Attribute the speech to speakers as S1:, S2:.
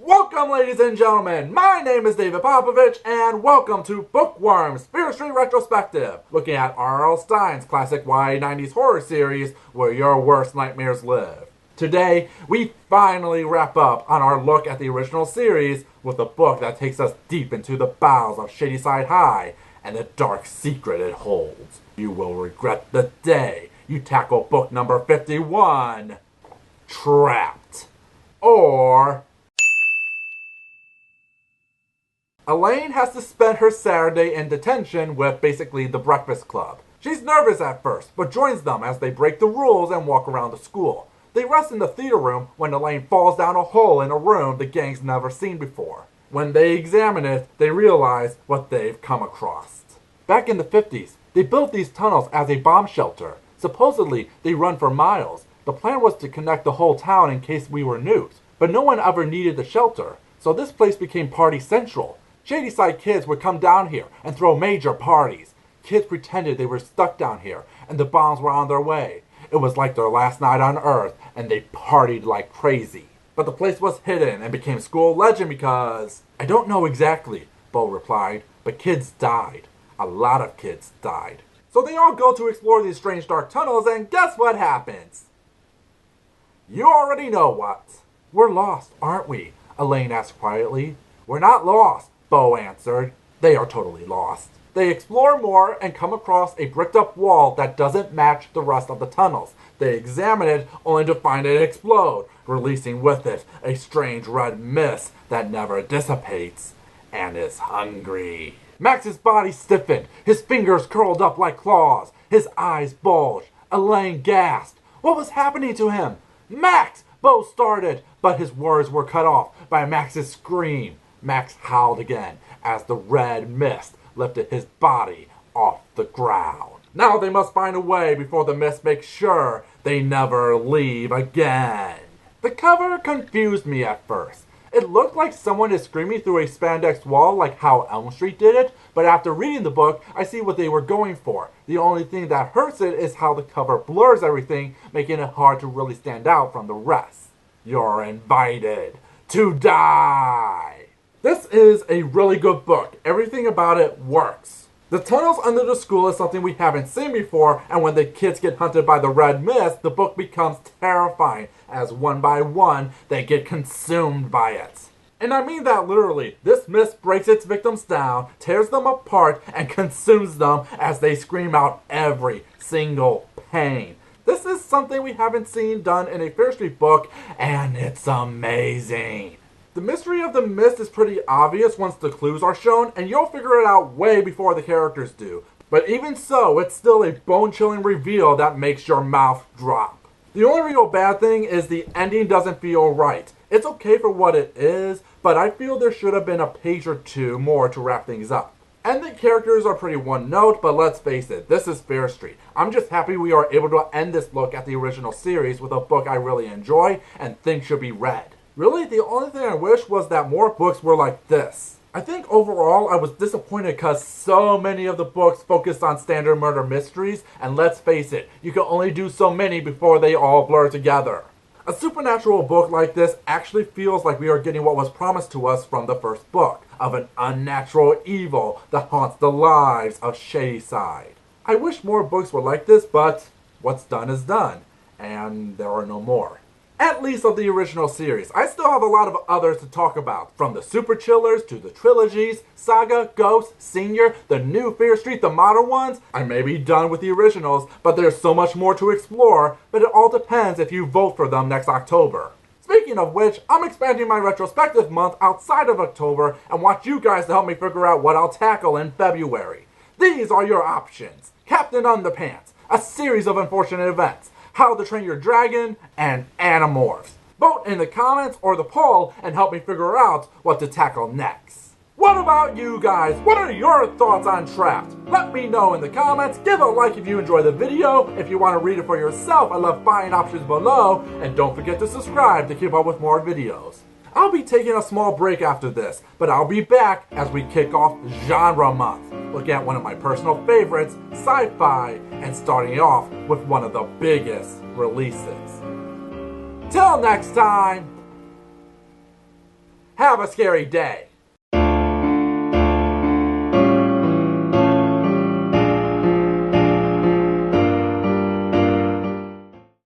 S1: Welcome, ladies and gentlemen. My name is David Popovich, and welcome to Bookworms Fear Street Retrospective, looking at R.L. Stine's classic YA90s horror series, Where Your Worst Nightmares Live. Today, we finally wrap up on our look at the original series with a book that takes us deep into the bowels of Shadyside High and the dark secret it holds. You will regret the day you tackle book number 51, Trapped. Or Elaine has to spend her Saturday in detention with basically the Breakfast Club. She's nervous at first, but joins them as they break the rules and walk around the school. They rest in the theater room when Elaine falls down a hole in a room the gang's never seen before. When they examine it, they realize what they've come across. Back in the 50s, they built these tunnels as a bomb shelter. Supposedly, they run for miles. The plan was to connect the whole town in case we were nuked, but no one ever needed the shelter, so this place became party central. Shadyside kids would come down here and throw major parties. Kids pretended they were stuck down here and the bombs were on their way. It was like their last night on Earth and they partied like crazy. But the place was hidden and became school legend because... I don't know exactly, Bo replied, but kids died. A lot of kids died. So they all go to explore these strange dark tunnels, and guess what happens? You already know what. We're lost, aren't we? Elaine asked quietly. We're not lost, Bo answered. They are totally lost. They explore more and come across a bricked up wall that doesn't match the rest of the tunnels. They examine it only to find it explode, releasing with it a strange red mist that never dissipates and is hungry. Max's body stiffened, his fingers curled up like claws, his eyes bulged. Elaine gasped. What was happening to him? Max! Bo started, but his words were cut off by Max's scream. Max howled again as the red mist lifted his body off the ground. Now they must find a way before the mist makes sure they never leave again. The cover confused me at first. It looked like someone is screaming through a spandex wall like how Elm Street did it, but after reading the book, I see what they were going for. The only thing that hurts it is how the cover blurs everything, making it hard to really stand out from the rest. You're invited to die. This is a really good book. Everything about it works. The tunnels under the school is something we haven't seen before, and when the kids get hunted by the red mist, the book becomes terrifying, as one by one, they get consumed by it. And I mean that literally. This mist breaks its victims down, tears them apart, and consumes them as they scream out every single pain. This is something we haven't seen done in a Fear Street book, and it's amazing. The mystery of the mist is pretty obvious once the clues are shown, and you'll figure it out way before the characters do. But even so, it's still a bone-chilling reveal that makes your mouth drop. The only real bad thing is the ending doesn't feel right. It's okay for what it is, but I feel there should have been a page or two more to wrap things up. And the characters are pretty one note, but let's face it, this is Fear Street. I'm just happy we are able to end this look at the original series with a book I really enjoy and think should be read. Really, the only thing I wish was that more books were like this. I think overall I was disappointed because so many of the books focused on standard murder mysteries, and let's face it, you can only do so many before they all blur together. A supernatural book like this actually feels like we are getting what was promised to us from the first book, of an unnatural evil that haunts the lives of Shadyside. I wish more books were like this, but what's done is done, and there are no more. At least of the original series. I still have a lot of others to talk about, from the Super Chillers to the trilogies, Saga, Ghost, Senior, the new Fear Street, the modern ones. I may be done with the originals, but there's so much more to explore, but it all depends if you vote for them next October. Speaking of which, I'm expanding my retrospective month outside of October and want you guys to help me figure out what I'll tackle in February. These are your options. Captain Underpants, a series of unfortunate events, How to Train Your Dragon, and Animorphs. Vote in the comments or the poll and help me figure out what to tackle next. What about you guys? What are your thoughts on Trapped? Let me know in the comments. Give a like if you enjoy the video. If you want to read it for yourself, I left buying options below. And don't forget to subscribe to keep up with more videos. I'll be taking a small break after this, but I'll be back as we kick off Genre Month. Look at one of my personal favorites, sci-fi, and starting off with one of the biggest releases. Till next time! have a scary day.